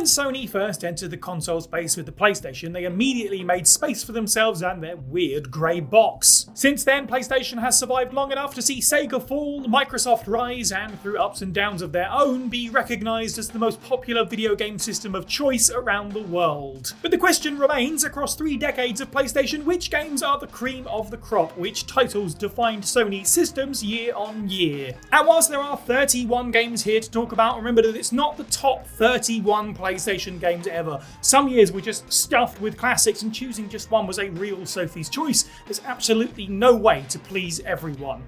Sony first entered the console space with the PlayStation, they immediately made space for themselves and their weird grey box. Since then, PlayStation has survived long enough to see Sega fall, Microsoft rise, and through ups and downs of their own, be recognised as the most popular video game system of choice around the world. But the question remains, across 3 decades of PlayStation, which games are the cream of the crop? Which titles defined Sony systems year on year? And whilst there are 31 games here to talk about, remember that it's not the top 31 PlayStation games ever. Some years were just stuffed with classics, and choosing just one was a real Sophie's choice. There's absolutely no way to please everyone.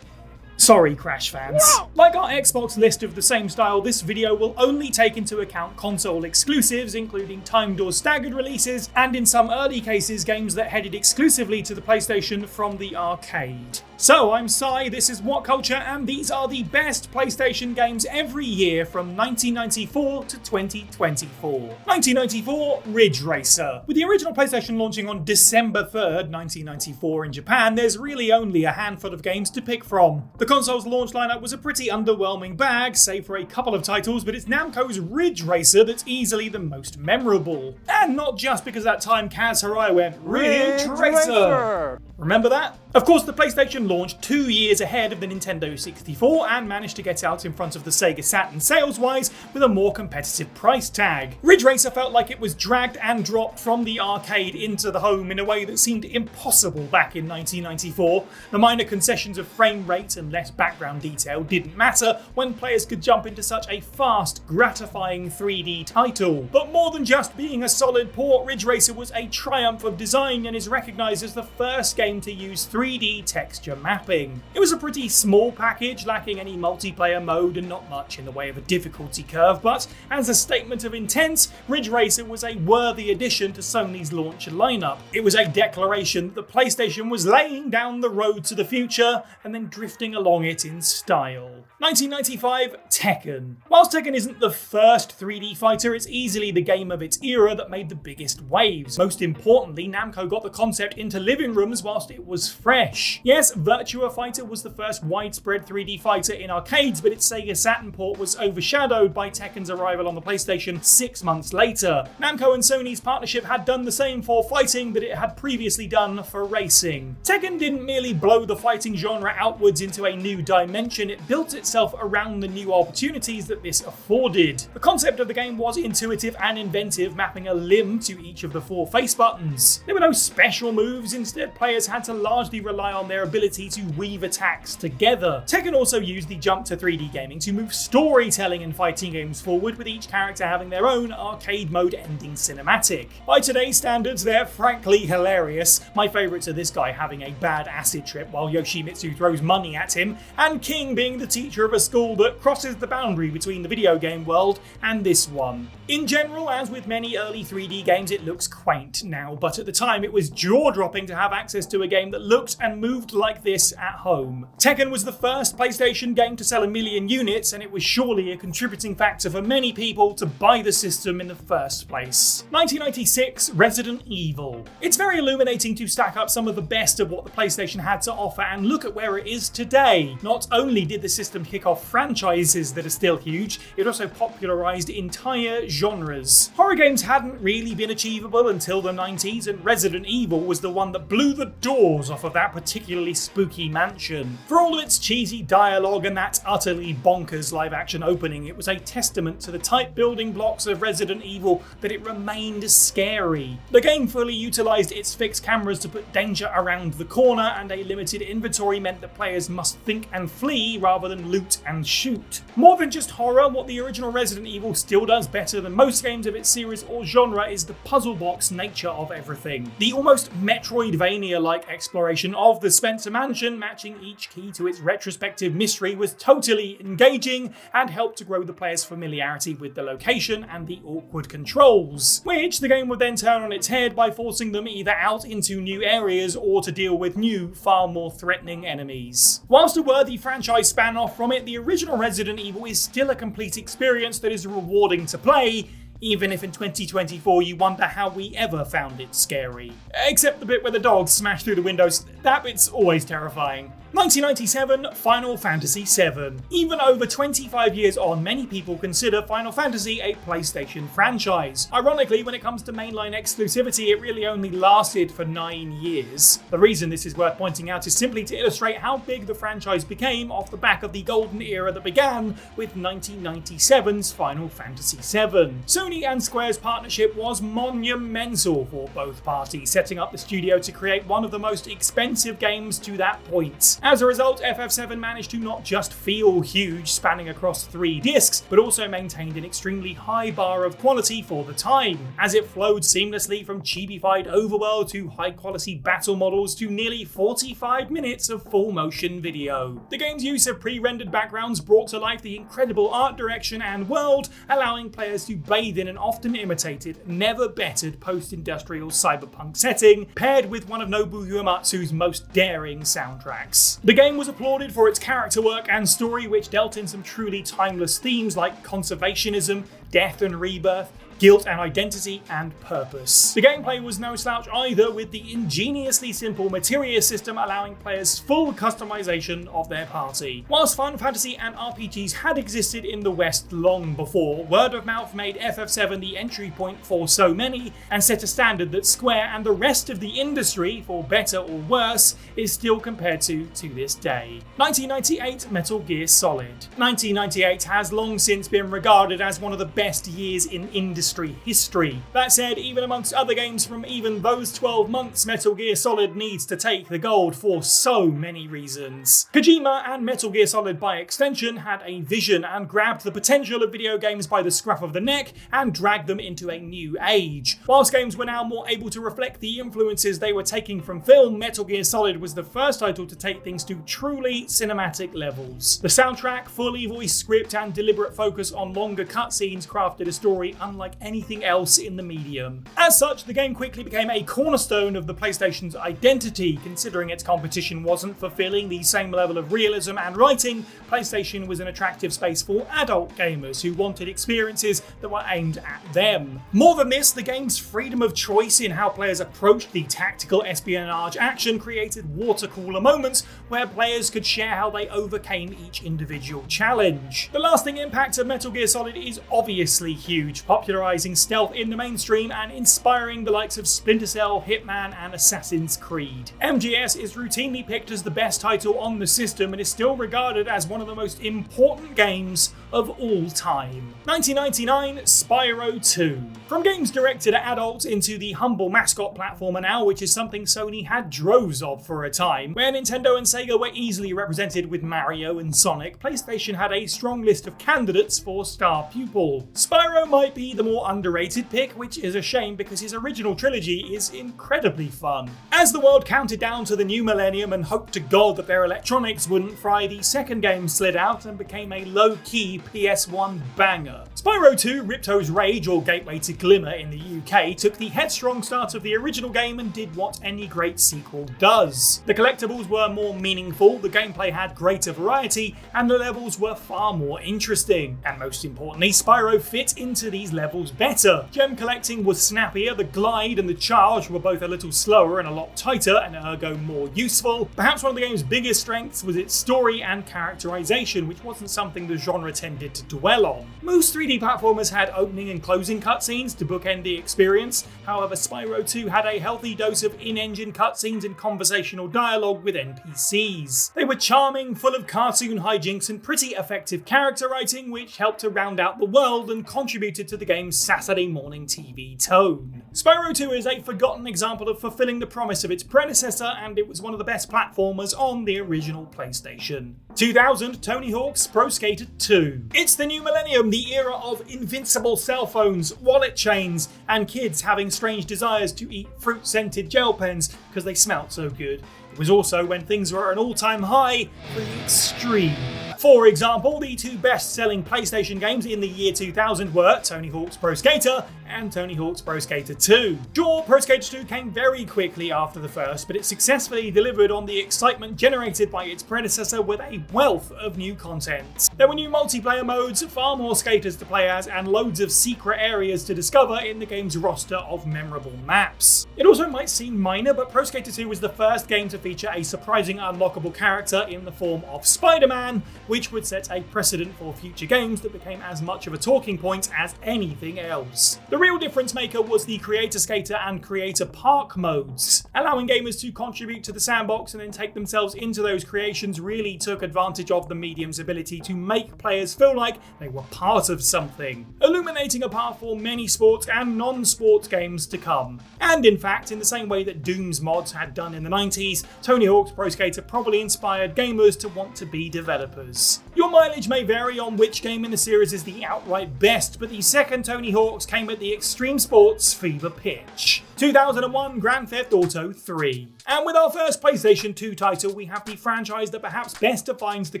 Sorry, Crash fans. Like our Xbox list of the same style, this video will only take into account console exclusives, including timed or staggered releases, and in some early cases, games that headed exclusively to the PlayStation from the arcade. So, I'm Sai, this is What Culture, and these are the best PlayStation games every year from 1994 to 2024. 1994, Ridge Racer. With the original PlayStation launching on December 3rd, 1994 in Japan, there's really only a handful of games to pick from. The console's launch lineup was a pretty underwhelming bag, save for a couple of titles, but it's Namco's Ridge Racer that's easily the most memorable. And not just because that time Kaz Hirai went, Ridge Racer! Remember that? Of course, the PlayStation launched 2 years ahead of the Nintendo 64 and managed to get out in front of the Sega Saturn sales-wise with a more competitive price tag. Ridge Racer felt like it was dragged and dropped from the arcade into the home in a way that seemed impossible back in 1994. The minor concessions of frame rate and less background detail didn't matter when players could jump into such a fast, gratifying 3D title. But more than just being a solid port, Ridge Racer was a triumph of design and is recognised as the first game to use 3D texture mapping. It was a pretty small package, lacking any multiplayer mode and not much in the way of a difficulty curve, but as a statement of intent, Ridge Racer was a worthy addition to Sony's launch lineup. It was a declaration that the PlayStation was laying down the road to the future and then drifting along it in style. 1995, Tekken. Whilst Tekken isn't the first 3D fighter, it's easily the game of its era that made the biggest waves. Most importantly, Namco got the concept into living rooms whilst it was fresh. Yes, Virtua Fighter was the first widespread 3D fighter in arcades, but its Sega Saturn port was overshadowed by Tekken's arrival on the PlayStation 6 months later. Namco and Sony's partnership had done the same for fighting that it had previously done for racing. Tekken didn't merely blow the fighting genre outwards into a new dimension, it built itself around the new opportunities that this afforded. The concept of the game was intuitive and inventive, mapping a limb to each of the 4 face buttons. There were no special moves, instead players had to largely rely on their ability to weave attacks together. Tekken also used the jump to 3D gaming to move storytelling in fighting games forward, with each character having their own arcade mode ending cinematic. By today's standards, they're frankly hilarious. My favourites are this guy having a bad acid trip while Yoshimitsu throws money at him, and King being the teacher of a school that crosses the boundary between the video game world and this one. In general, as with many early 3D games, it looks quaint now, but at the time it was jaw-dropping to have access to a game that looked and moved like this at home. Tekken was the first PlayStation game to sell 1 million units, and it was surely a contributing factor for many people to buy the system in the first place. 1996, Resident Evil. It's very illuminating to stack up some of the best of what the PlayStation had to offer and look at where it is today. Not only did the system kick off franchises that are still huge, it also popularised entire genres. Horror games hadn't really been achievable until the 90s, and Resident Evil was the one that blew the doors off of that particularly spooky mansion. For all of its cheesy dialogue and that utterly bonkers live-action opening, it was a testament to the tight building blocks of Resident Evil that it remained scary. The game fully utilised its fixed cameras to put danger around the corner, and a limited inventory meant that players must think and flee rather than loot and shoot. More than just horror, what the original Resident Evil still does better than most games of its series or genre is the puzzle box nature of everything. The almost Metroidvania-like exploration of the Spencer Mansion, matching each key to its retrospective mystery, was totally engaging and helped to grow the player's familiarity with the location and the awkward controls, which the game would then turn on its head by forcing them either out into new areas or to deal with new, far more threatening enemies. Whilst a worthy franchise span off from it, the original Resident Evil is still a complete experience that is rewarding to play, even if in 2024 you wonder how we ever found it scary. Except the bit where the dogs smash through the windows, that bit's always terrifying. 1997, Final Fantasy VII. Even over 25 years on, many people consider Final Fantasy a PlayStation franchise. Ironically, when it comes to mainline exclusivity, it really only lasted for 9 years. The reason this is worth pointing out is simply to illustrate how big the franchise became off the back of the golden era that began with 1997's Final Fantasy VII. Sony and Square's partnership was monumental for both parties, setting up the studio to create one of the most expensive games to that point. As a result, FF7 managed to not just feel huge, spanning across 3 discs, but also maintained an extremely high bar of quality for the time, as it flowed seamlessly from chibified overworld to high-quality battle models to nearly 45 minutes of full-motion video. The game's use of pre-rendered backgrounds brought to life the incredible art direction and world, allowing players to bathe in an often imitated, never bettered post-industrial cyberpunk setting, paired with one of Nobuo Uematsu's most daring soundtracks. The game was applauded for its character work and story, which dealt in some truly timeless themes like conservationism, death and rebirth, guilt and identity, and purpose. The gameplay was no slouch either, with the ingeniously simple materia system allowing players full customization of their party. Whilst Final Fantasy and RPGs had existed in the West long before, word of mouth made FF7 the entry point for so many and set a standard that Square and the rest of the industry, for better or worse, is still compared to this day. 1998, Metal Gear Solid. 1998 has long since been regarded as one of the best years in industry history. That said, even amongst other games from even those 12 months, Metal Gear Solid needs to take the gold for so many reasons. Kojima and Metal Gear Solid by extension had a vision and grabbed the potential of video games by the scruff of the neck and dragged them into a new age. Whilst games were now more able to reflect the influences they were taking from film, Metal Gear Solid was the first title to take things to truly cinematic levels. The soundtrack, fully voiced script, and deliberate focus on longer cutscenes crafted a story unlike anything else in the medium. As such, the game quickly became a cornerstone of the PlayStation's identity. Considering its competition wasn't fulfilling the same level of realism and writing, PlayStation was an attractive space for adult gamers who wanted experiences that were aimed at them. More than this, the game's freedom of choice in how players approached the tactical espionage action created water cooler moments where players could share how they overcame each individual challenge. The lasting impact of Metal Gear Solid is obviously huge, popularizing stealth in the mainstream and inspiring the likes of Splinter Cell, Hitman, and Assassin's Creed. MGS is routinely picked as the best title on the system and is still regarded as one of the most important games of all time. 1999, Spyro 2. From games directed at adults into the humble mascot platformer now, which is something Sony had droves of for a time. Where Nintendo and Sega were easily represented with Mario and Sonic, PlayStation had a strong list of candidates for star pupil. Spyro might be the more underrated pick, which is a shame because his original trilogy is incredibly fun. As the world counted down to the new millennium and hoped to God that their electronics wouldn't fry, the second game slid out and became a low-key PS1 banger. Spyro 2, Ripto's Rage, or Gateway to Glimmer in the UK, took the headstrong start of the original game and did what any great sequel does. The collectibles were more meaningful, the gameplay had greater variety, and the levels were far more interesting. And most importantly, Spyro fit into these levels better. Gem collecting was snappier, the glide and the charge were both a little slower and a lot tighter, and ergo more useful. Perhaps one of the game's biggest strengths was its story and characterization, which wasn't something the genre tended to dwell on. Most 3D platformers had opening and closing cutscenes to bookend the experience, however Spyro 2 had a healthy dose of in-engine cutscenes and conversational dialogue with NPCs. They were charming, full of cartoon hijinks and pretty effective character writing, which helped to round out the world and contributed to the game's Saturday morning TV tone. Spyro 2 is a forgotten example of fulfilling the promise of its predecessor, and it was one of the best platformers on the original PlayStation. 2000, Tony Hawk's Pro Skater 2. It's the new millennium, the era of invincible cell phones, wallet chains, and kids having strange desires to eat fruit-scented gel pens because they smelt so good. It was also when things were at an all-time high for the extreme. For example, the two best-selling PlayStation games in the year 2000 were Tony Hawk's Pro Skater and Tony Hawk's Pro Skater 2. Sure, Pro Skater 2 came very quickly after the first, but it successfully delivered on the excitement generated by its predecessor with a wealth of new content. There were new multiplayer modes, far more skaters to play as, and loads of secret areas to discover in the game's roster of memorable maps. It also might seem minor, but Pro Skater 2 was the first game to feature a surprising unlockable character in the form of Spider-Man, which would set a precedent for future games that became as much of a talking point as anything else. The real difference maker was the Creator Skater and Creator Park modes. Allowing gamers to contribute to the sandbox and then take themselves into those creations really took advantage of the medium's ability to make players feel like they were part of something, illuminating a path for many sports and non-sports games to come. And in fact, in the same way that Doom's mods had done in the 90s, Tony Hawk's Pro Skater probably inspired gamers to want to be developers. Your mileage may vary on which game in the series is the outright best, but the second Tony Hawk's came at the extreme sports fever pitch. 2001 Grand Theft Auto 3. And with our first PlayStation 2 title, we have the franchise that perhaps best defines the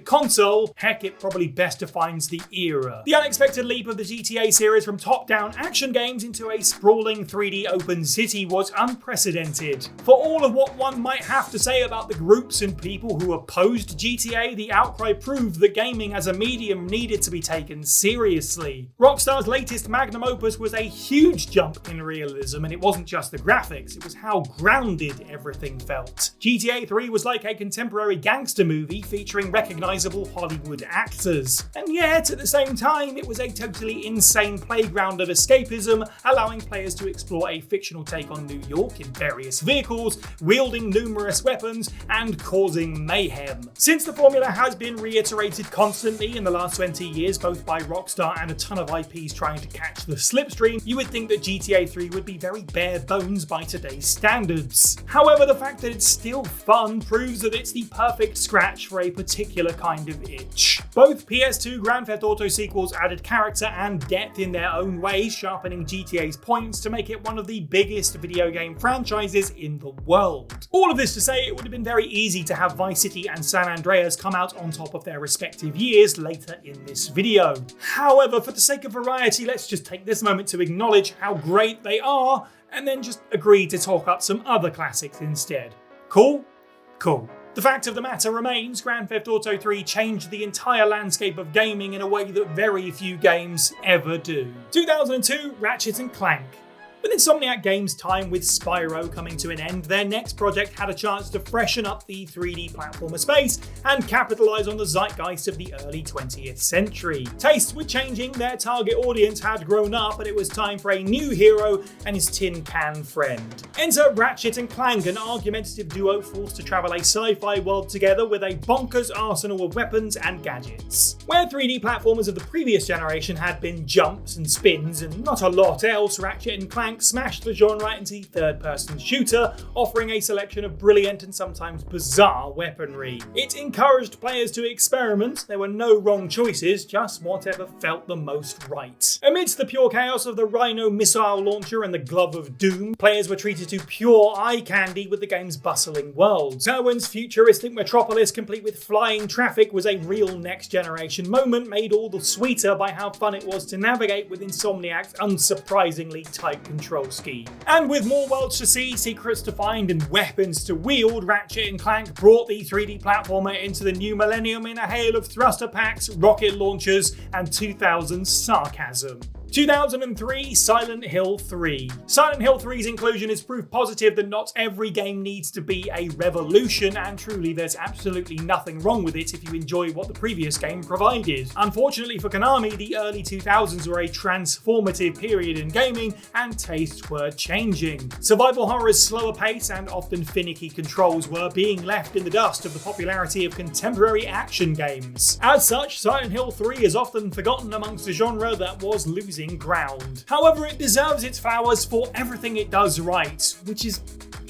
console, heck, it probably best defines the era. The unexpected leap of the GTA series from top-down action games into a sprawling 3D open city was unprecedented. For all of what one might have to say about the groups and people who opposed GTA, the outcry proved that gaming as a medium needed to be taken seriously. Rockstar's latest magnum opus was a huge jump in realism, and it wasn't just the graphics, it was how grounded everything felt. GTA 3 was like a contemporary gangster movie featuring recognisable Hollywood actors. And yet, at the same time, it was a totally insane playground of escapism, allowing players to explore a fictional take on New York in various vehicles, wielding numerous weapons, and causing mayhem. Since the formula has been reiterated constantly in the last 20 years, both by Rockstar and a ton of IPs trying to catch the slipstream, you would think that GTA 3 would be very bare bones by today's standards. However, the fact that it's still fun proves that it's the perfect scratch for a particular kind of itch. Both PS2 Grand Theft Auto sequels added character and depth in their own ways, sharpening GTA's points to make it one of the biggest video game franchises in the world. All of this to say, it would have been very easy to have Vice City and San Andreas come out on top of their respective years later in this video. However, for the sake of variety, let's just take this moment to acknowledge how great they are, and then just agree to talk up some other classics instead. Cool? Cool. The fact of the matter remains, Grand Theft Auto 3 changed the entire landscape of gaming in a way that very few games ever do. 2002, Ratchet and Clank. With Insomniac Games' time with Spyro coming to an end, their next project had a chance to freshen up the 3D platformer space and capitalise on the zeitgeist of the early 20th century. Tastes were changing, their target audience had grown up, and it was time for a new hero and his tin can friend. Enter Ratchet and Clank, an argumentative duo forced to travel a sci-fi world together with a bonkers arsenal of weapons and gadgets. Where 3D platformers of the previous generation had been jumps and spins and not a lot else, Ratchet and Clank smashed the genre into the third-person shooter, offering a selection of brilliant and sometimes bizarre weaponry. It encouraged players to experiment. There were no wrong choices, just whatever felt the most right. Amidst the pure chaos of the Rhino missile launcher and the Glove of Doom, players were treated to pure eye candy with the game's bustling world. Kerwin's futuristic metropolis, complete with flying traffic, was a real next-generation moment, made all the sweeter by how fun it was to navigate with Insomniac's unsurprisingly tight control scheme. And with more worlds to see, secrets to find, and weapons to wield, Ratchet and Clank brought the 3D platformer into the new millennium in a hail of thruster packs, rocket launchers, and 2000s sarcasm. 2003, Silent Hill 3. Silent Hill 3's inclusion is proof positive that not every game needs to be a revolution, and truly there's absolutely nothing wrong with it if you enjoy what the previous game provided. Unfortunately for Konami, the early 2000s were a transformative period in gaming, and tastes were changing. Survival horror's slower pace and often finicky controls were being left in the dust of the popularity of contemporary action games. As such, Silent Hill 3 is often forgotten amongst a genre that was losing losing ground. However, it deserves its flowers for everything it does right, which is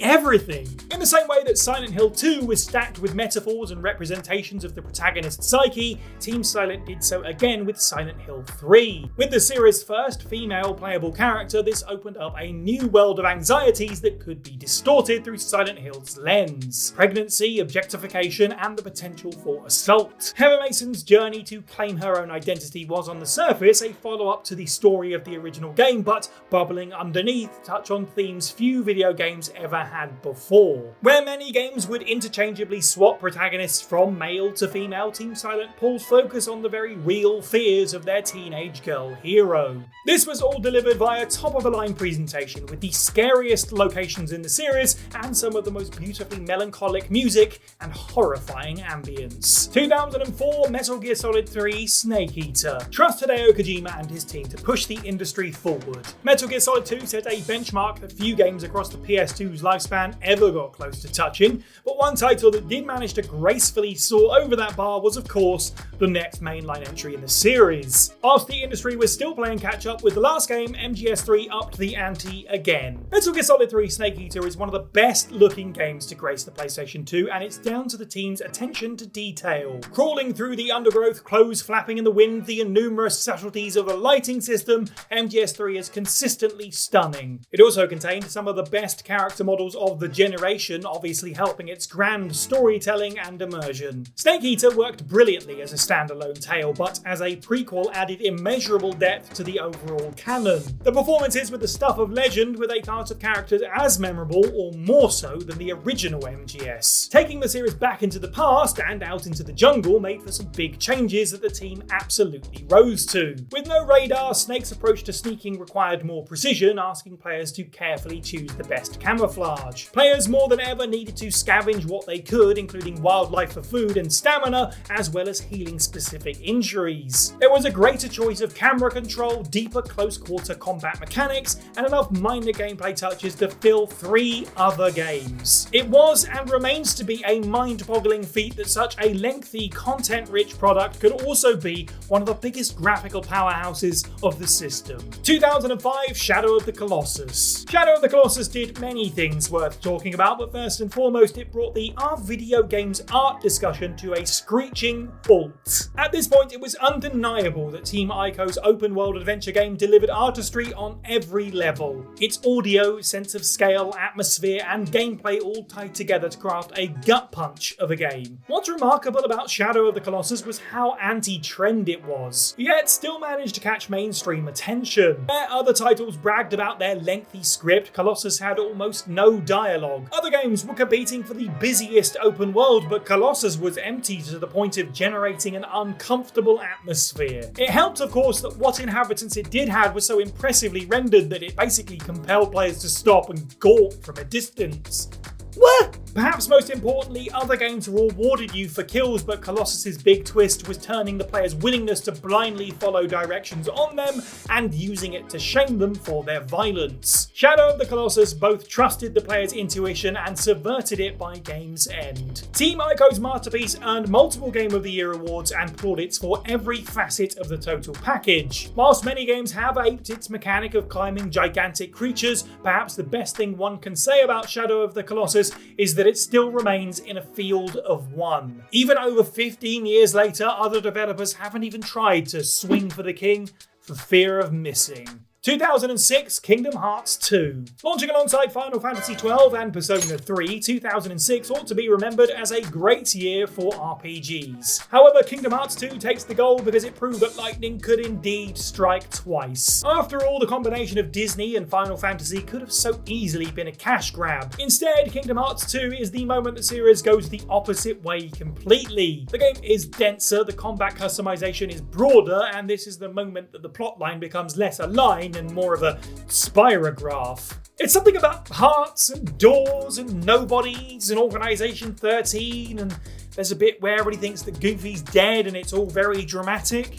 everything. In the same way that Silent Hill 2 was stacked with metaphors and representations of the protagonist's psyche, Team Silent did so again with Silent Hill 3. With the series' first female playable character, this opened up a new world of anxieties that could be distorted through Silent Hill's lens. Pregnancy, objectification, and the potential for assault. Heather Mason's journey to claim her own identity was on the surface a follow-up to the story of the original game, but bubbling underneath touch on themes few video games ever had before. Where many games would interchangeably swap protagonists from male to female, Team Silent pulls focus on the very real fears of their teenage girl hero. This was all delivered via top-of-the-line presentation with the scariest locations in the series and some of the most beautifully melancholic music and horrifying ambience. 2004 Metal Gear Solid 3 Snake Eater. Trust Hideo Kojima and his team to push the industry forward. Metal Gear Solid 2 set a benchmark that few games across the PS2's lifespan ever got close to touching, but one title that did manage to gracefully soar over that bar was, of course, the next mainline entry in the series. Whilst the industry was still playing catch-up with the last game, MGS3 upped the ante again. Metal Gear Solid 3 Snake Eater is one of the best-looking games to grace the PlayStation 2, and it's down to the team's attention to detail. Crawling through the undergrowth, clothes flapping in the wind, the numerous subtleties of the lighting system, MGS3 is consistently stunning. It also contained some of the best character models of the generation, obviously helping its grand storytelling and immersion. Snake Eater worked brilliantly as a standalone tale, but as a prequel added immeasurable depth to the overall canon. The performances were the stuff of legend, with a cast of characters as memorable or more so than the original MGS. Taking the series back into the past and out into the jungle made for some big changes that the team absolutely rose to. With no radar, Snake's approach to sneaking required more precision, asking players to carefully choose the best camouflage. Players more than ever needed to scavenge what they could, including wildlife for food and stamina, as well as healing specific injuries. There was a greater choice of camera control, deeper close-quarter combat mechanics, and enough minor gameplay touches to fill 3 other games. It was and remains to be a mind-boggling feat that such a lengthy, content-rich product could also be one of the biggest graphical powerhouses of the system. 2005 Shadow of the Colossus. Shadow of the Colossus did many things worth talking about, but first and foremost it brought the "Are video games art?" discussion to a screeching halt. At this point it was undeniable that Team Ico's open world adventure game delivered artistry on every level. Its audio, sense of scale, atmosphere and gameplay all tied together to craft a gut punch of a game. What's remarkable about Shadow of the Colossus was how anti-trend it was, yet still managed to catch mainstream attention. Where other titles bragged about their lengthy script, Colossus had almost no dialogue. Other games were competing for the busiest open world, but Colossus was empty to the point of generating an uncomfortable atmosphere. It helped, of course, that what inhabitants it did have was so impressively rendered that it basically compelled players to stop and gawk from a distance. What? Perhaps most importantly, other games rewarded you for kills, but Colossus's big twist was turning the player's willingness to blindly follow directions on them and using it to shame them for their violence. Shadow of the Colossus both trusted the player's intuition and subverted it by game's end. Team Ico's masterpiece earned multiple Game of the Year awards and plaudits for every facet of the total package. Whilst many games have aped its mechanic of climbing gigantic creatures, perhaps the best thing one can say about Shadow of the Colossus is that it still remains in a field of one. Even over 15 years later, other developers haven't even tried to swing for the king for fear of missing. 2006 Kingdom Hearts 2. Launching alongside Final Fantasy XII and Persona 3, 2006 ought to be remembered as a great year for RPGs. However, Kingdom Hearts 2 takes the gold because it proved that lightning could indeed strike twice. After all, the combination of Disney and Final Fantasy could have so easily been a cash grab. Instead, Kingdom Hearts 2 is the moment the series goes the opposite way completely. The game is denser, the combat customization is broader, and this is the moment that the plotline becomes less aligned and more of a spirograph. It's something about hearts and doors and nobodies and Organization 13, and there's a bit where everybody thinks that Goofy's dead and it's all very dramatic.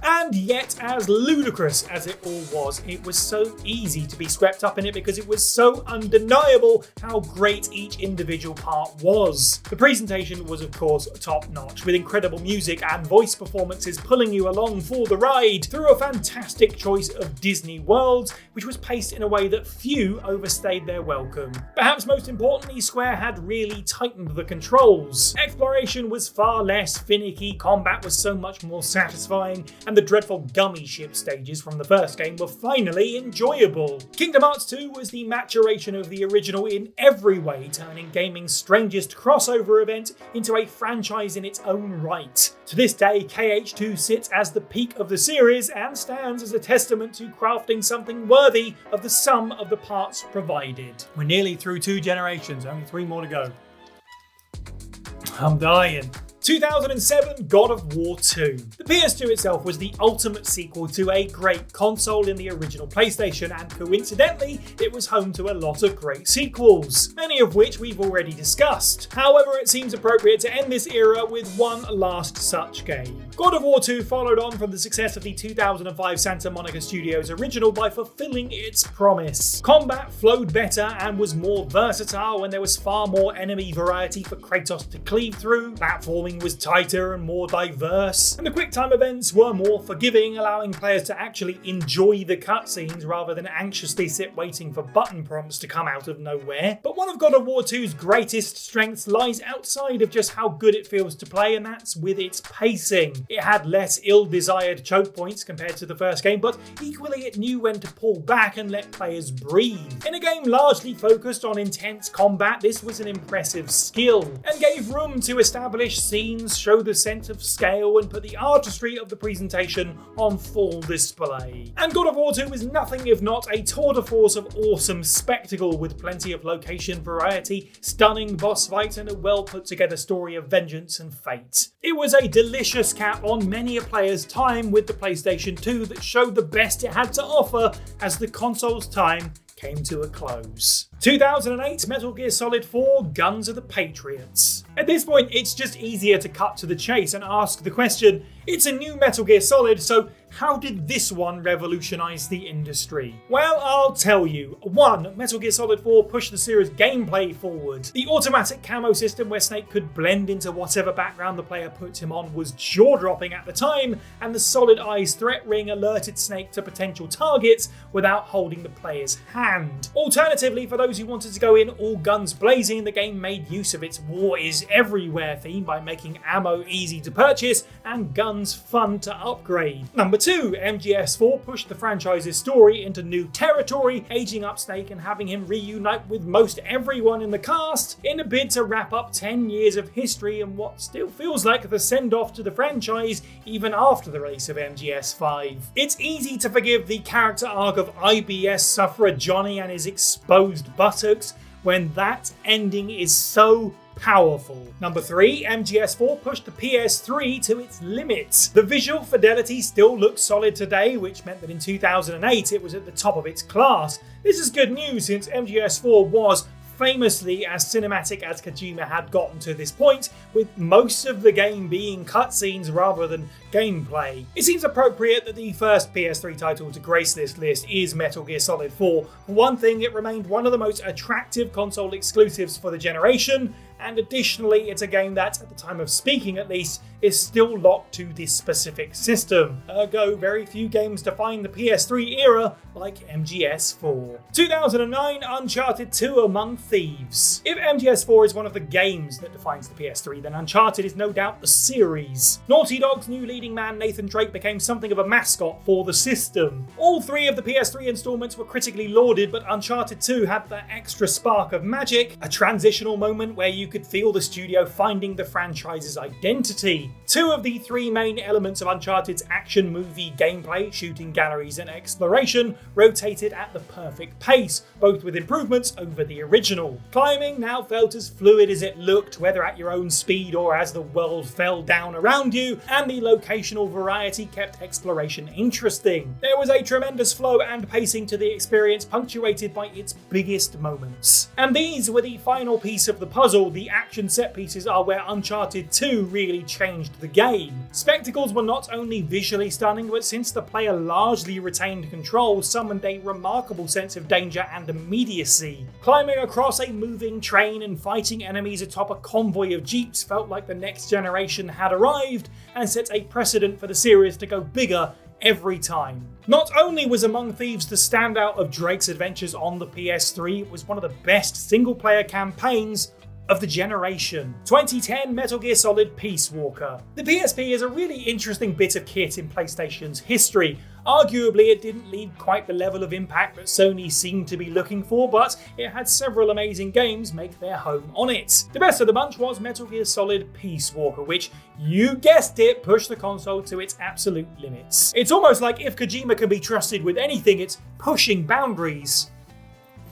And yet, as ludicrous as it all was, it was so easy to be swept up in it because it was so undeniable how great each individual part was. The presentation was of course top-notch, with incredible music and voice performances pulling you along for the ride through a fantastic choice of Disney worlds, which was paced in a way that few overstayed their welcome. Perhaps most importantly, Square had really tightened the controls. Exploration was far less finicky, combat was so much more satisfying, and the dreadful gummy ship stages from the first game were finally enjoyable. Kingdom Hearts 2 was the maturation of the original in every way, turning gaming's strangest crossover event into a franchise in its own right. To this day, KH2 sits as the peak of the series and stands as a testament to crafting something worthy of the sum of the parts provided. We're nearly through 2 generations, only 3 more to go. I'm dying. 2007, God of War 2. The PS2 itself was the ultimate sequel to a great console in the original PlayStation, and coincidentally, it was home to a lot of great sequels, many of which we've already discussed. However, it seems appropriate to end this era with one last such game. God of War 2 followed on from the success of the 2005 Santa Monica Studios original by fulfilling its promise. Combat flowed better and was more versatile when there was far more enemy variety for Kratos to cleave through, platforming was tighter and more diverse, and the quick-time events were more forgiving, allowing players to actually enjoy the cutscenes rather than anxiously sit waiting for button prompts to come out of nowhere. But one of God of War 2's greatest strengths lies outside of just how good it feels to play, and that's with its pacing. It had less ill-desired choke points compared to the first game, but equally it knew when to pull back and let players breathe. In a game largely focused on intense combat, this was an impressive skill, and gave room to establish scenes, show the sense of scale, and put the artistry of the presentation on full display. And God of War 2 was nothing if not a tour de force of awesome spectacle, with plenty of location variety, stunning boss fights, and a well put together story of vengeance and fate. It was a delicious cap on many a player's time with the PlayStation 2 that showed the best it had to offer as the console's time came to a close. 2008, Metal Gear Solid 4, Guns of the Patriots. At this point, it's just easier to cut to the chase and ask the question, it's a new Metal Gear Solid, so how did this one revolutionize the industry? Well, I'll tell you. 1. Metal Gear Solid 4 pushed the series' gameplay forward. The automatic camo system where Snake could blend into whatever background the player put him on was jaw-dropping at the time, and the Solid Eyes threat ring alerted Snake to potential targets without holding the player's hand. Alternatively, for those who wanted to go in all guns blazing, the game made use of its War is Everywhere theme by making ammo easy to purchase and guns fun to upgrade. 2. MGS4 pushed the franchise's story into new territory, aging up Snake and having him reunite with most everyone in the cast in a bid to wrap up 10 years of history and what still feels like the send-off to the franchise even after the release of MGS5. It's easy to forgive the character arc of IBS sufferer Johnny and his exposed buttocks when that ending is so powerful. 3. MGS4 pushed the PS3 to its limits. The visual fidelity still looks solid today, which meant that in 2008 it was at the top of its class. This is good news since MGS4 was famously as cinematic as Kojima had gotten to this point, with most of the game being cutscenes rather than gameplay. It seems appropriate that the first PS3 title to grace this list is Metal Gear Solid 4. For one thing, it remained one of the most attractive console exclusives for the generation, and additionally, it's a game that, at the time of speaking at least, is still locked to this specific system. Ergo, very few games define the PS3 era like MGS4. 2009, Uncharted 2 Among Thieves. If MGS4 is one of the games that defines the PS3, then Uncharted is no doubt the series. Naughty Dog's new leading man Nathan Drake became something of a mascot for the system. All 3 of the PS3 installments were critically lauded, but Uncharted 2 had that extra spark of magic, a transitional moment where you could feel the studio finding the franchise's identity. 2 of the 3 main elements of Uncharted's action movie gameplay, shooting galleries and exploration, rotated at the perfect pace, both with improvements over the original. Climbing now felt as fluid as it looked, whether at your own speed or as the world fell down around you, and the locational variety kept exploration interesting. There was a tremendous flow and pacing to the experience, punctuated by its biggest moments. And these were the final piece of the puzzle, the the action set pieces are where Uncharted 2 really changed the game. Spectacles were not only visually stunning, but since the player largely retained control, summoned a remarkable sense of danger and immediacy. Climbing across a moving train and fighting enemies atop a convoy of jeeps felt like the next generation had arrived and set a precedent for the series to go bigger every time. Not only was Among Thieves the standout of Drake's adventures on the PS3, it was one of the best single-player campaigns of the generation. 2010 Metal Gear Solid Peace Walker. The PSP is a really interesting bit of kit in PlayStation's history. Arguably, it didn't leave quite the level of impact that Sony seemed to be looking for, but it had several amazing games make their home on it. The best of the bunch was Metal Gear Solid Peace Walker, which, you guessed it, pushed the console to its absolute limits. It's almost like if Kojima can be trusted with anything, it's pushing boundaries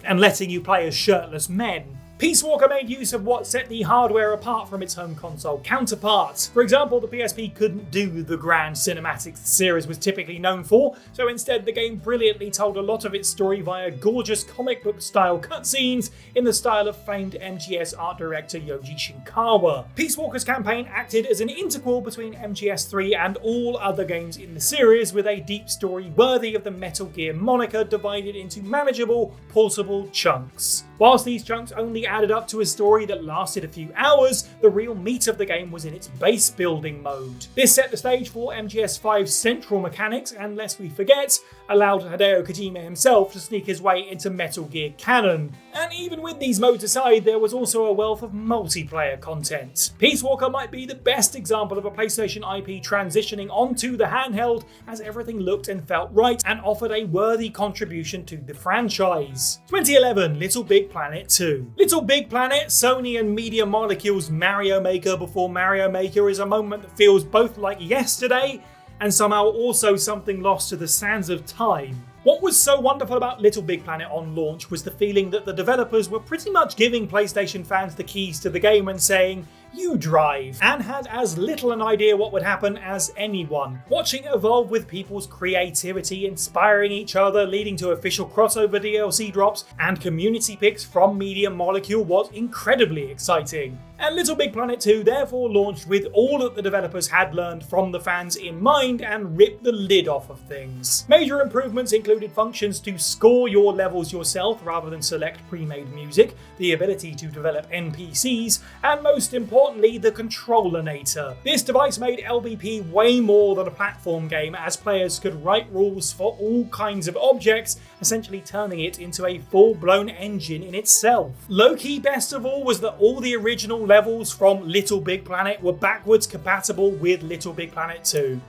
and letting you play as shirtless men. Peace Walker made use of what set the hardware apart from its home console counterparts. For example, the PSP couldn't do the grand cinematics the series was typically known for, so instead the game brilliantly told a lot of its story via gorgeous comic book style cutscenes in the style of famed MGS art director Yoji Shinkawa. Peace Walker's campaign acted as an integral between MGS3 and all other games in the series, with a deep story worthy of the Metal Gear moniker divided into manageable, portable chunks. Whilst these chunks only added up to a story that lasted a few hours, the real meat of the game was in its base building mode. This set the stage for MGS5's central mechanics and, lest we forget, allowed Hideo Kojima himself to sneak his way into Metal Gear canon. And even with these modes aside, there was also a wealth of multiplayer content. Peace Walker might be the best example of a PlayStation IP transitioning onto the handheld, as everything looked and felt right and offered a worthy contribution to the franchise. 2011 Little Big Planet 2. Little Big Planet, Sony and Media Molecule's Mario Maker before Mario Maker, is a moment that feels both like yesterday and somehow also something lost to the sands of time. What was so wonderful about Little Big Planet on launch was the feeling that the developers were pretty much giving PlayStation fans the keys to the game and saying, "You drive," and had as little an idea what would happen as anyone. Watching it evolve with people's creativity, inspiring each other, leading to official crossover DLC drops and community picks from Media Molecule was incredibly exciting. And Little Big Planet 2 therefore launched with all that the developers had learned from the fans in mind and ripped the lid off of things. Major improvements included functions to score your levels yourself rather than select pre-made music, the ability to develop NPCs, and most importantly, the controller-nator. This device made LBP way more than a platform game, as players could write rules for all kinds of objects, essentially turning it into a full-blown engine in itself. Low-key best of all was that all the original levels from Little Big Planet were backwards compatible with Little Big Planet 2.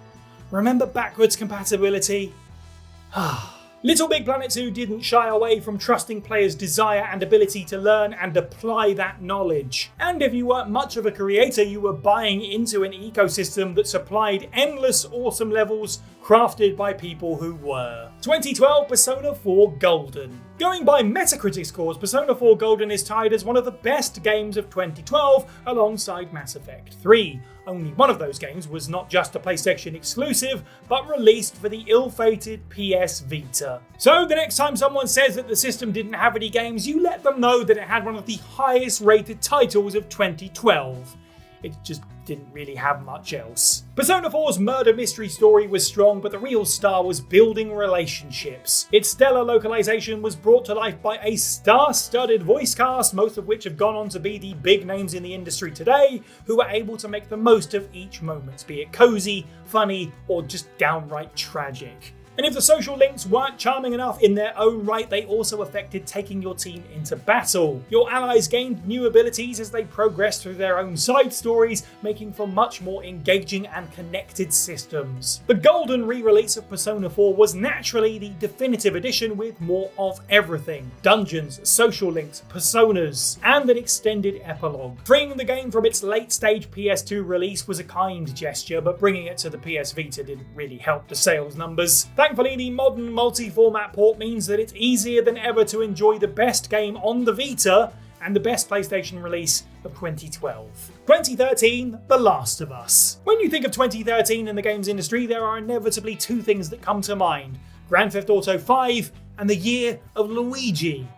Remember backwards compatibility? Little Big Planet 2 didn't shy away from trusting players' desire and ability to learn and apply that knowledge. And if you weren't much of a creator, you were buying into an ecosystem that supplied endless awesome levels crafted by people who were. 2012 Persona 4 Golden. Going by Metacritic scores, Persona 4 Golden is tied as one of the best games of 2012 alongside Mass Effect 3. Only one of those games was not just a PlayStation exclusive, but released for the ill-fated PS Vita. So the next time someone says that the system didn't have any games, you let them know that it had one of the highest rated titles of 2012. It just didn't really have much else. Persona 4's murder mystery story was strong, but the real star was building relationships. Its stellar localization was brought to life by a star-studded voice cast, most of which have gone on to be the big names in the industry today, who were able to make the most of each moment, be it cozy, funny, or just downright tragic. And if the social links weren't charming enough in their own right, they also affected taking your team into battle. Your allies gained new abilities as they progressed through their own side stories, making for much more engaging and connected systems. The golden re-release of Persona 4 was naturally the definitive edition with more of everything: dungeons, social links, personas, and an extended epilogue. Freeing the game from its late-stage PS2 release was a kind gesture, but bringing it to the PS Vita didn't really help the sales numbers. Thankfully, the modern multi-format port means that it's easier than ever to enjoy the best game on the Vita and the best PlayStation release of 2012. 2013, The Last of Us. When you think of 2013 in the games industry, there are inevitably two things that come to mind: Grand Theft Auto 5 and the year of Luigi.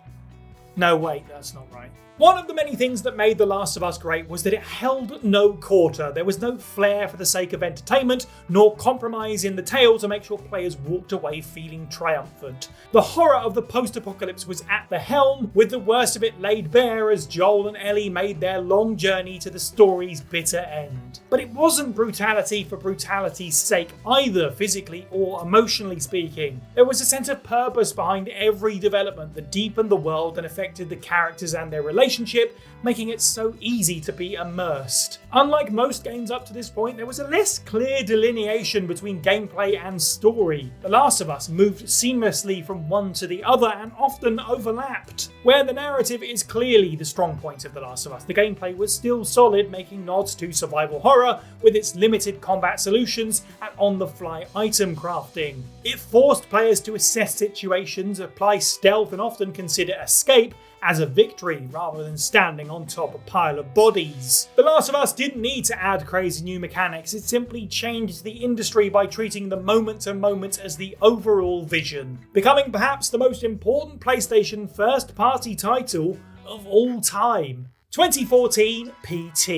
No, wait, that's not right. One of the many things that made The Last of Us great was that it held no quarter. There was no flair for the sake of entertainment, nor compromise in the tale to make sure players walked away feeling triumphant. The horror of the post-apocalypse was at the helm, with the worst of it laid bare as Joel and Ellie made their long journey to the story's bitter end. But it wasn't brutality for brutality's sake either, physically or emotionally speaking. There was a sense of purpose behind every development that deepened the world and affected the characters and their relationship, making it so easy to be immersed. Unlike most games up to this point, there was a less clear delineation between gameplay and story. The Last of Us moved seamlessly from one to the other and often overlapped. Where the narrative is clearly the strong point of The Last of Us, the gameplay was still solid, making nods to survival horror with its limited combat solutions and on-the-fly item crafting. It forced players to assess situations, apply stealth, and often consider escape as a victory rather than standing on top of a pile of bodies. The Last of Us didn't need to add crazy new mechanics, it simply changed the industry by treating the moment to moment as the overall vision, becoming perhaps the most important PlayStation first-party title of all time. 2014 PT.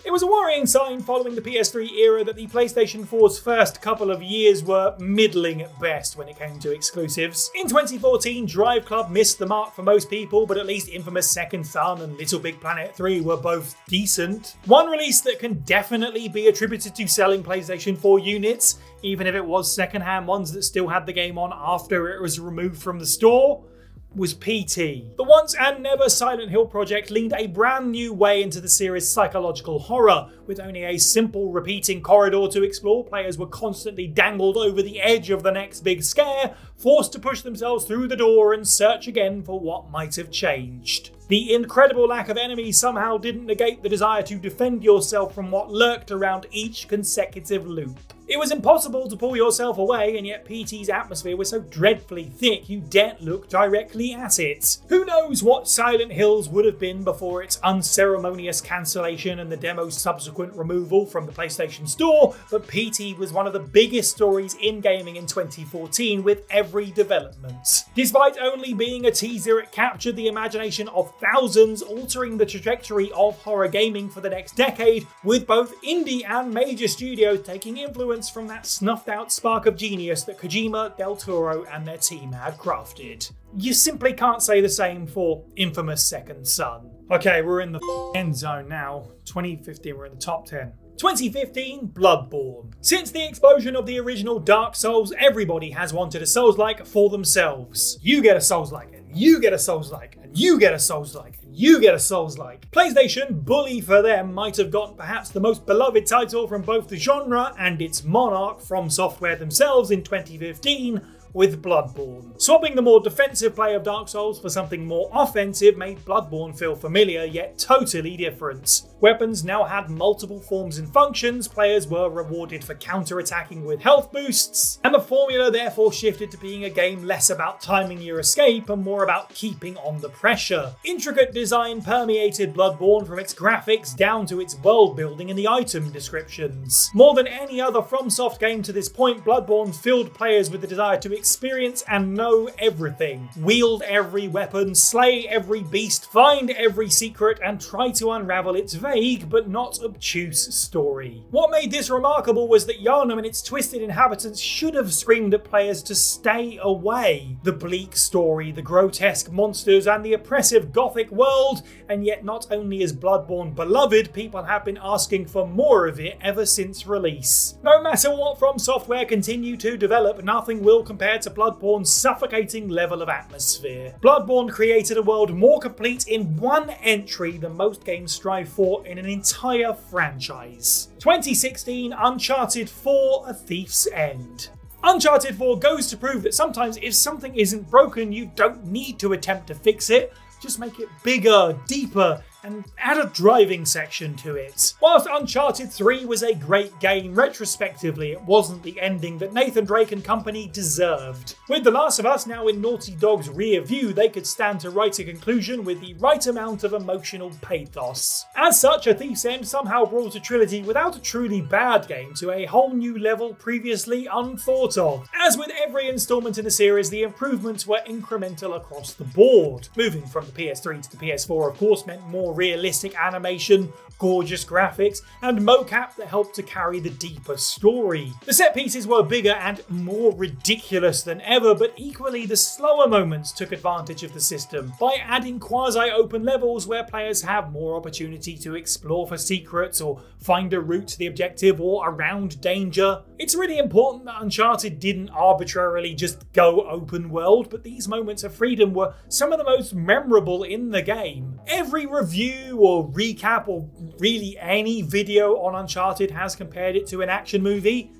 It was a worrying sign following the PS3 era that the PlayStation 4's first couple of years were middling at best when it came to exclusives. In 2014, Drive Club missed the mark for most people, but at least infamous Second Son and littlebigplanet 3 were both decent. One release that can definitely be attributed to selling PlayStation 4 units, even if it was second-hand ones that still had the game on after it was removed from the store, was PT. The once and never Silent Hill project leaned a brand new way into the series' psychological horror. With only a simple repeating corridor to explore, players were constantly dangled over the edge of the next big scare, forced to push themselves through the door and search again for what might have changed. The incredible lack of enemies somehow didn't negate the desire to defend yourself from what lurked around each consecutive loop. It was impossible to pull yourself away, and yet PT's atmosphere was so dreadfully thick you daren't look directly at it. Who knows what Silent Hills would have been before its unceremonious cancellation and the demo's subsequent removal from the PlayStation Store, but PT was one of the biggest stories in gaming in 2014 with every development. Despite only being a teaser, it captured the imagination of thousands, altering the trajectory of horror gaming for the next decade, with both indie and major studios taking influence from that snuffed out spark of genius that Kojima, Del Toro and their team had crafted. You simply can't say the same for infamous Second Son. Okay, we're in the end zone now. 2015, we're in the top 10. 2015, Bloodborne. Since the explosion of the original Dark Souls, everybody has wanted a Souls-like for themselves. You get a Souls-like, and you get a Souls-like, and you get a Souls-like, and you get a Souls-like. PlayStation, bully for them, might have got perhaps the most beloved title from both the genre and its monarch From Software themselves in 2015, with Bloodborne. Swapping the more defensive play of Dark Souls for something more offensive made Bloodborne feel familiar yet totally different. Weapons now had multiple forms and functions, players were rewarded for counter-attacking with health boosts, and the formula therefore shifted to being a game less about timing your escape and more about keeping on the pressure. Intricate design permeated Bloodborne from its graphics down to its world building and the item descriptions. More than any other FromSoft game to this point, Bloodborne filled players with the desire to experience and know everything. Wield every weapon, slay every beast, find every secret, and try to unravel its vague but not obtuse story. What made this remarkable was that Yharnam and its twisted inhabitants should have screamed at players to stay away. The bleak story, the grotesque monsters, and the oppressive gothic world, and yet not only is Bloodborne beloved, people have been asking for more of it ever since release. No matter what From Software continue to develop, nothing will compare to Bloodborne's suffocating level of atmosphere. Bloodborne created a world more complete in one entry than most games strive for in an entire franchise. 2016, Uncharted 4: A Thief's End. Uncharted 4 goes to prove that sometimes if something isn't broken, you don't need to attempt to fix it. Just make it bigger, deeper, and add a driving section to it. Whilst Uncharted 3 was a great game, retrospectively it wasn't the ending that Nathan Drake and company deserved. With The Last of Us now in Naughty Dog's rear view, they could stand to write a conclusion with the right amount of emotional pathos. As such, A Thief's End somehow brought a trilogy without a truly bad game to a whole new level previously unthought of. As with every installment in the series, the improvements were incremental across the board. Moving from the PS3 to the PS4 of course meant more realistic animation, gorgeous graphics, and mocap that helped to carry the deeper story. The set pieces were bigger and more ridiculous than ever, but equally the slower moments took advantage of the system by adding quasi-open levels where players have more opportunity to explore for secrets or find a route to the objective or around danger. It's really important that Uncharted didn't arbitrarily just go open world, but these moments of freedom were some of the most memorable in the game. Every review or recap or really any video on Uncharted has compared it to an action movie.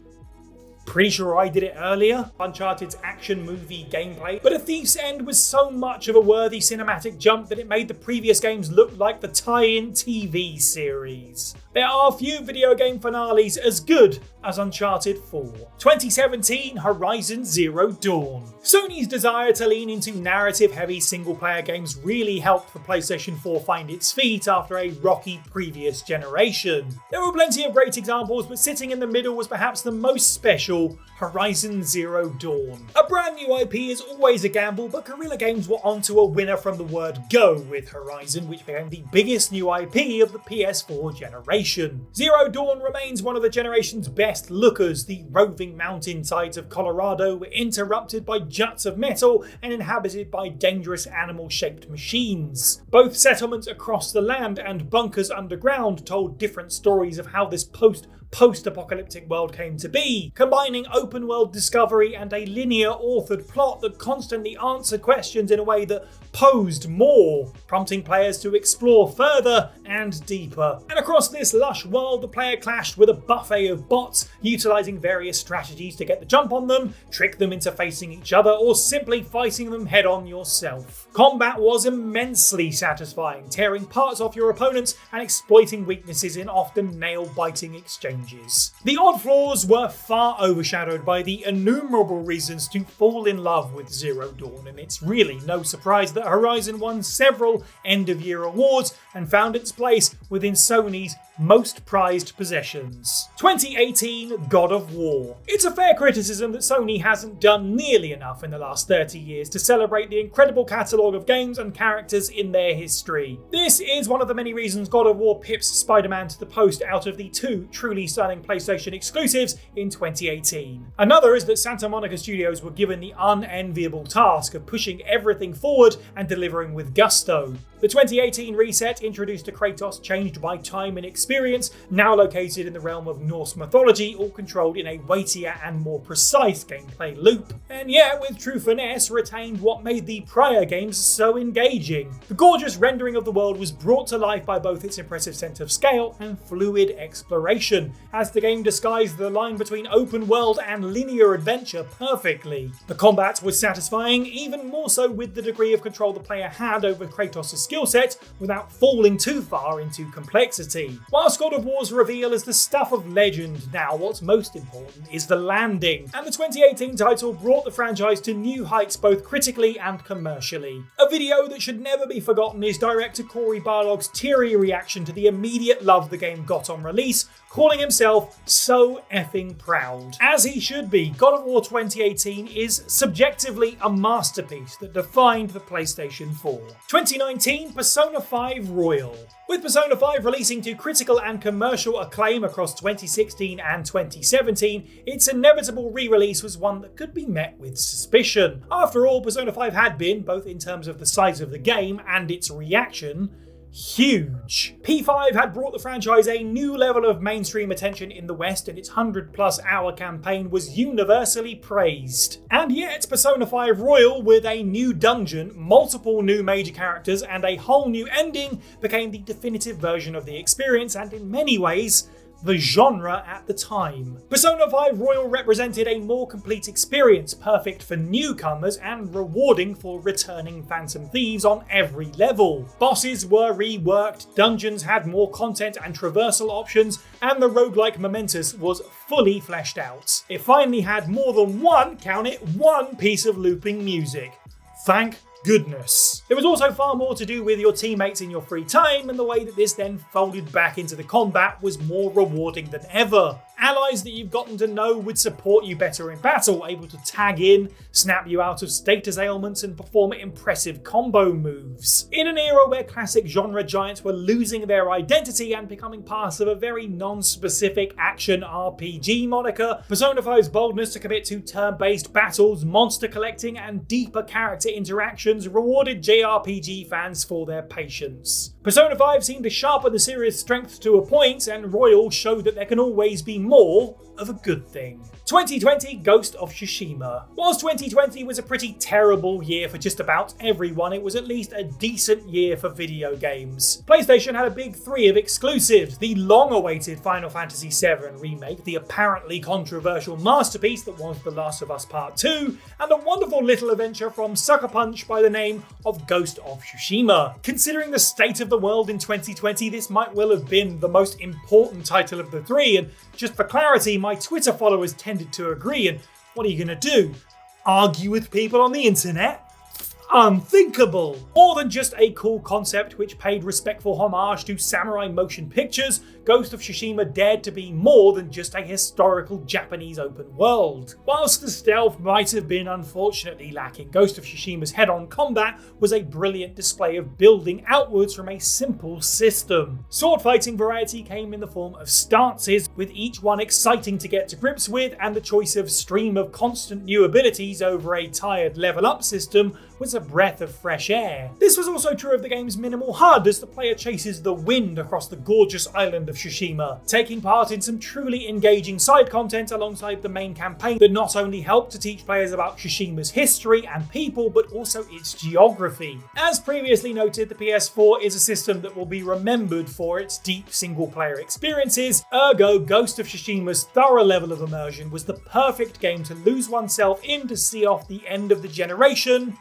Pretty sure I did it earlier, Uncharted's action movie gameplay, but A Thief's End was so much of a worthy cinematic jump that it made the previous games look like the tie-in TV series. There are few video game finales as good as Uncharted 4. 2017 Horizon Zero Dawn. Sony's desire to lean into narrative-heavy single-player games really helped the PlayStation 4 find its feet after a rocky previous generation. There were plenty of great examples, but sitting in the middle was perhaps the most special, Horizon Zero Dawn. A brand new IP is always a gamble, but Guerrilla Games were onto a winner from the word go with Horizon, which became the biggest new IP of the PS4 generation. Zero Dawn remains one of the generation's best lookers. The roving mountainsides of Colorado were interrupted by juts of metal and inhabited by dangerous animal-shaped machines. Both settlements across the land and bunkers underground told different stories of how this post-apocalyptic world came to be, combining open-world discovery and a linear authored plot that constantly answered questions in a way that posed more, prompting players to explore further and deeper. And across this lush world, the player clashed with a buffet of bots, utilising various strategies to get the jump on them, trick them into facing each other, or simply fighting them head-on yourself. Combat was immensely satisfying, tearing parts off your opponents and exploiting weaknesses in often nail-biting exchanges. The odd flaws were far overshadowed by the innumerable reasons to fall in love with Zero Dawn, and it's really no surprise that Horizon won several end-of-year awards and found its place within Sony's most prized possessions. 2018 God of War. It's a fair criticism that Sony hasn't done nearly enough in the last 30 years to celebrate the incredible catalogue of games and characters in their history. This is one of the many reasons God of War pips Spider-Man to the post out of the two truly stunning PlayStation exclusives in 2018. Another is that Santa Monica Studios were given the unenviable task of pushing everything forward and delivering with gusto. The 2018 reset introduced a Kratos changed by time and experience, now located in the realm of Norse mythology, all controlled in a weightier and more precise gameplay loop. And yet, with true finesse, retained what made the prior games so engaging. The gorgeous rendering of the world was brought to life by both its impressive sense of scale and fluid exploration, as the game disguised the line between open world and linear adventure perfectly. The combat was satisfying, even more so with the degree of control the player had over Kratos' skill set without falling too far into complexity. Whilst God of War's reveal is the stuff of legend now, what's most important is the landing, and the 2018 title brought the franchise to new heights both critically and commercially. A video that should never be forgotten is director Cory Barlog's teary reaction to the immediate love the game got on release, calling himself so effing proud. As he should be, God of War 2018 is subjectively a masterpiece that defined the PlayStation 4. 2019 Persona 5 Royal. With Persona 5 releasing to critical and commercial acclaim across 2016 and 2017, its inevitable re-release was one that could be met with suspicion. After all, Persona 5 had been, both in terms of the size of the game and its reaction, huge. P5 had brought the franchise a new level of mainstream attention in the West, and its 100+ hour campaign was universally praised. And yet, Persona 5 Royal, with a new dungeon, multiple new major characters, and a whole new ending, became the definitive version of the experience, and in many ways, the genre at the time. Persona 5 Royal represented a more complete experience, perfect for newcomers and rewarding for returning Phantom Thieves on every level. Bosses were reworked, dungeons had more content and traversal options, and the roguelike Momentous was fully fleshed out. It finally had more than one, count it, one piece of looping music. Thank goodness. There was also far more to do with your teammates in your free time, and the way that this then folded back into the combat was more rewarding than ever. Allies that you've gotten to know would support you better in battle, able to tag in, snap you out of status ailments, and perform impressive combo moves. In an era where classic genre giants were losing their identity and becoming part of a very non-specific action RPG moniker, Persona 5's boldness to commit to turn-based battles, monster collecting, and deeper character interactions rewarded JRPG fans for their patience. Persona 5 seemed to sharpen the series' strength to a point, and Royal showed that there can always be more of a good thing. 2020 Ghost of Tsushima. Whilst 2020 was a pretty terrible year for just about everyone, it was at least a decent year for video games. PlayStation had a big three of exclusives: the long-awaited Final Fantasy VII Remake, the apparently controversial masterpiece that was The Last of Us Part 2, and a wonderful little adventure from Sucker Punch by the name of Ghost of Tsushima. Considering the state of the world in 2020, this might well have been the most important title of the three, and just for clarity, my Twitter followers tended to agree, and what are you going to do? Argue with people on the internet? Unthinkable! More than just a cool concept which paid respectful homage to samurai motion pictures, Ghost of Tsushima dared to be more than just a historical Japanese open world. Whilst the stealth might have been unfortunately lacking, Ghost of Tsushima's head-on combat was a brilliant display of building outwards from a simple system. Sword fighting variety came in the form of stances, with each one exciting to get to grips with, and the choice of stream of constant new abilities over a tired level up system was a breath of fresh air. This was also true of the game's minimal HUD, as the player chases the wind across the gorgeous island of Tsushima, taking part in some truly engaging side content alongside the main campaign that not only helped to teach players about Tsushima's history and people, but also its geography. As previously noted, the PS4 is a system that will be remembered for its deep single-player experiences, ergo Ghost of Tsushima's thorough level of immersion was the perfect game to lose oneself in to see off the end of the generation,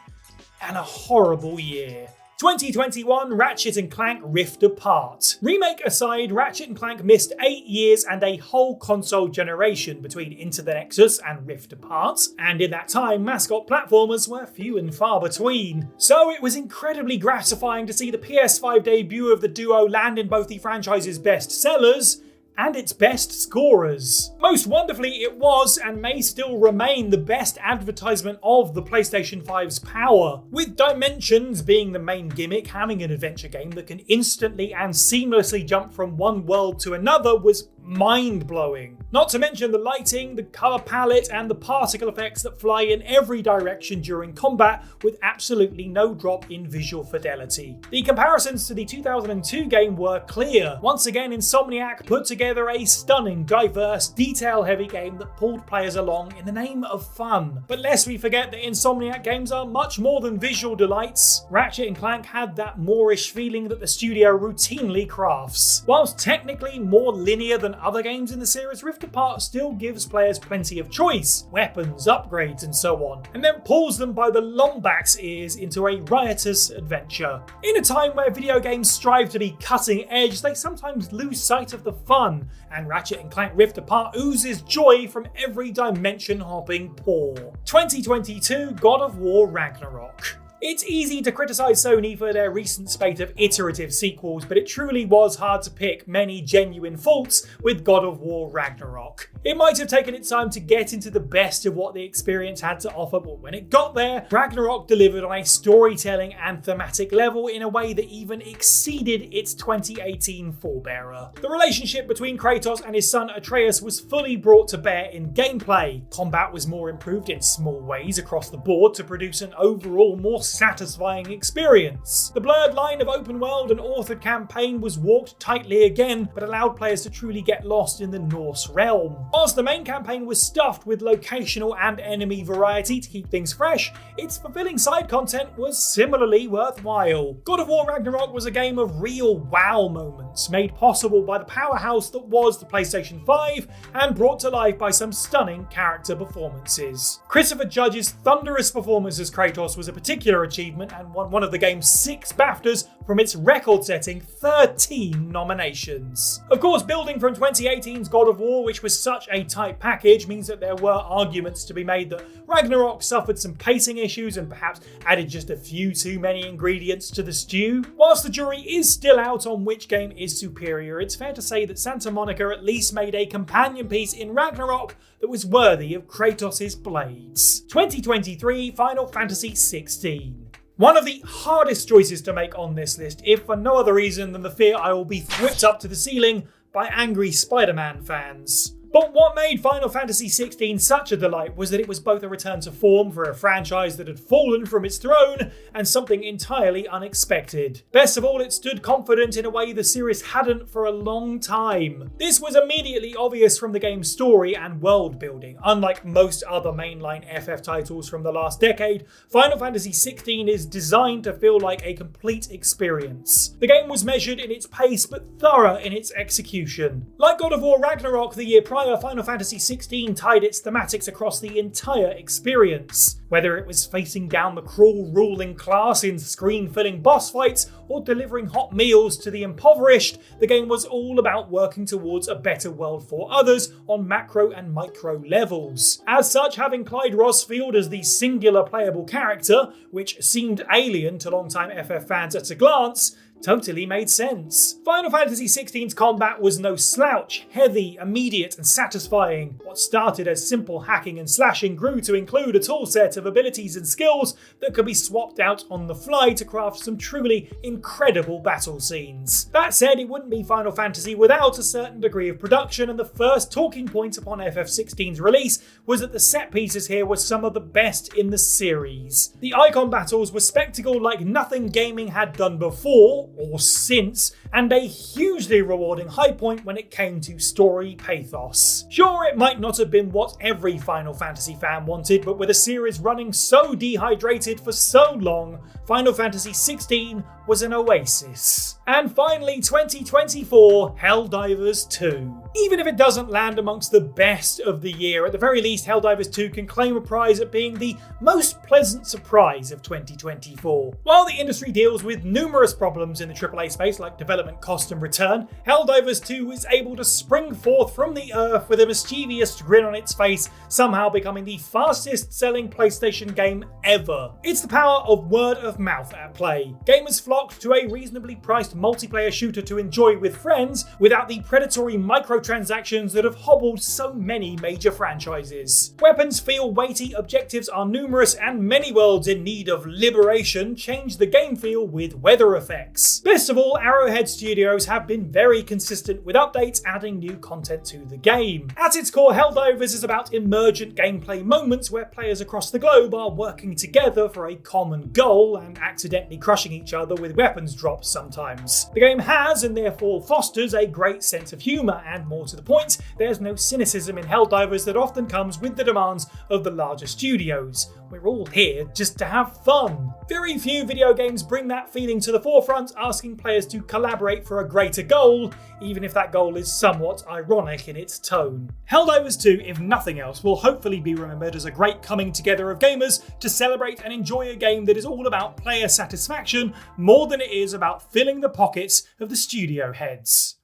and a horrible year. 2021, Ratchet and Clank Rift Apart. Remake aside, Ratchet and Clank missed 8 years and a whole console generation between Into the Nexus and Rift Apart, and in that time, mascot platformers were few and far between. So it was incredibly gratifying to see the PS5 debut of the duo land in both the franchise's best sellers and its best scorers. Most wonderfully, it was and may still remain the best advertisement of the PlayStation 5's power, with Dimensions being the main gimmick. Having an adventure game that can instantly and seamlessly jump from one world to another was mind-blowing. Not to mention the lighting, the colour palette, and the particle effects that fly in every direction during combat with absolutely no drop in visual fidelity. The comparisons to the 2002 game were clear. Once again, Insomniac put together a stunning, diverse, detail-heavy game that pulled players along in the name of fun. But lest we forget that Insomniac games are much more than visual delights, Ratchet and Clank had that Moorish feeling that the studio routinely crafts. Whilst technically more linear than other games in the series, Rift Apart still gives players plenty of choice, weapons, upgrades, and so on, and then pulls them by the lombax ears into a riotous adventure. In a time where video games strive to be cutting edge, they sometimes lose sight of the fun, and Ratchet and Clank Rift Apart oozes joy from every dimension-hopping pore. 2022 God of War Ragnarok. It's easy to criticise Sony for their recent spate of iterative sequels, but it truly was hard to pick many genuine faults with God of War Ragnarok. It might have taken its time to get into the best of what the experience had to offer, but when it got there, Ragnarok delivered on a storytelling and thematic level in a way that even exceeded its 2018 forebearer. The relationship between Kratos and his son Atreus was fully brought to bear in gameplay. Combat was more improved in small ways across the board to produce an overall more satisfying experience. The blurred line of open world and authored campaign was walked tightly again, but allowed players to truly get lost in the Norse realm. Whilst the main campaign was stuffed with locational and enemy variety to keep things fresh, its fulfilling side content was similarly worthwhile. God of War Ragnarok was a game of real wow moments, made possible by the powerhouse that was the PlayStation 5 and brought to life by some stunning character performances. Christopher Judge's thunderous performance as Kratos was a particular achievement and won one of the game's 6 BAFTAs from its record-setting 13 nominations. Of course, building from 2018's God of War, which was such a tight package, means that there were arguments to be made that Ragnarok suffered some pacing issues and perhaps added just a few too many ingredients to the stew. Whilst the jury is still out on which game is superior, it's fair to say that Santa Monica at least made a companion piece in Ragnarok that was worthy of Kratos' blades. 2023 Final Fantasy XVI. One of the hardest choices to make on this list, if for no other reason than the fear I will be whipped up to the ceiling by angry Spider-Man fans. But what made Final Fantasy XVI such a delight was that it was both a return to form for a franchise that had fallen from its throne and something entirely unexpected. Best of all, it stood confident in a way the series hadn't for a long time. This was immediately obvious from the game's story and world building. Unlike most other mainline FF titles from the last decade, Final Fantasy XVI is designed to feel like a complete experience. The game was measured in its pace but thorough in its execution. Like God of War Ragnarok the year prior, Final Fantasy XVI tied its thematics across the entire experience. Whether it was facing down the cruel ruling class in screen-filling boss fights or delivering hot meals to the impoverished, the game was all about working towards a better world for others on macro and micro levels. As such, having Clyde Rosfield as the singular playable character, which seemed alien to longtime FF fans at a glance, totally made sense. Final Fantasy XVI's combat was no slouch, heavy, immediate and satisfying. What started as simple hacking and slashing grew to include a tool set of abilities and skills that could be swapped out on the fly to craft some truly incredible battle scenes. That said, it wouldn't be Final Fantasy without a certain degree of production, and the first talking point upon FF16's release was that the set pieces here were some of the best in the series. The icon battles were spectacle like nothing gaming had done before, or since, and a hugely rewarding high point when it came to story pathos. Sure, it might not have been what every Final Fantasy fan wanted, but with a series running so dehydrated for so long, Final Fantasy XVI was an oasis. And finally, 2024, Helldivers 2. Even if it doesn't land amongst the best of the year, at the very least, Helldivers 2 can claim a prize at being the most pleasant surprise of 2024. While the industry deals with numerous problems in the AAA space like development cost and return, Helldivers 2 is able to spring forth from the earth with a mischievous grin on its face, somehow becoming the fastest selling PlayStation game ever. It's the power of word of mouth at play. Gamers flocked to a reasonably priced multiplayer shooter to enjoy with friends without the predatory microtransactions that have hobbled so many major franchises. Weapons feel weighty, objectives are numerous, and many worlds in need of liberation change the game feel with weather effects. Best of all, Arrowhead Studios have been very consistent with updates adding new content to the game. At its core, Helldivers is about emergent gameplay moments where players across the globe are working together for a common goal and accidentally crushing each other with weapons drops sometimes. The game has, and therefore fosters, a great sense of humour, and more to the point, there's no cynicism in Helldivers that often comes with the demands of the larger studios. We're all here just to have fun. Very few video games bring that feeling to the forefront, asking players to collaborate for a greater goal, even if that goal is somewhat ironic in its tone. Helldivers 2, if nothing else, will hopefully be remembered as a great coming together of gamers to celebrate and enjoy a game that is all about player satisfaction more than it is about filling the pockets of the studio heads.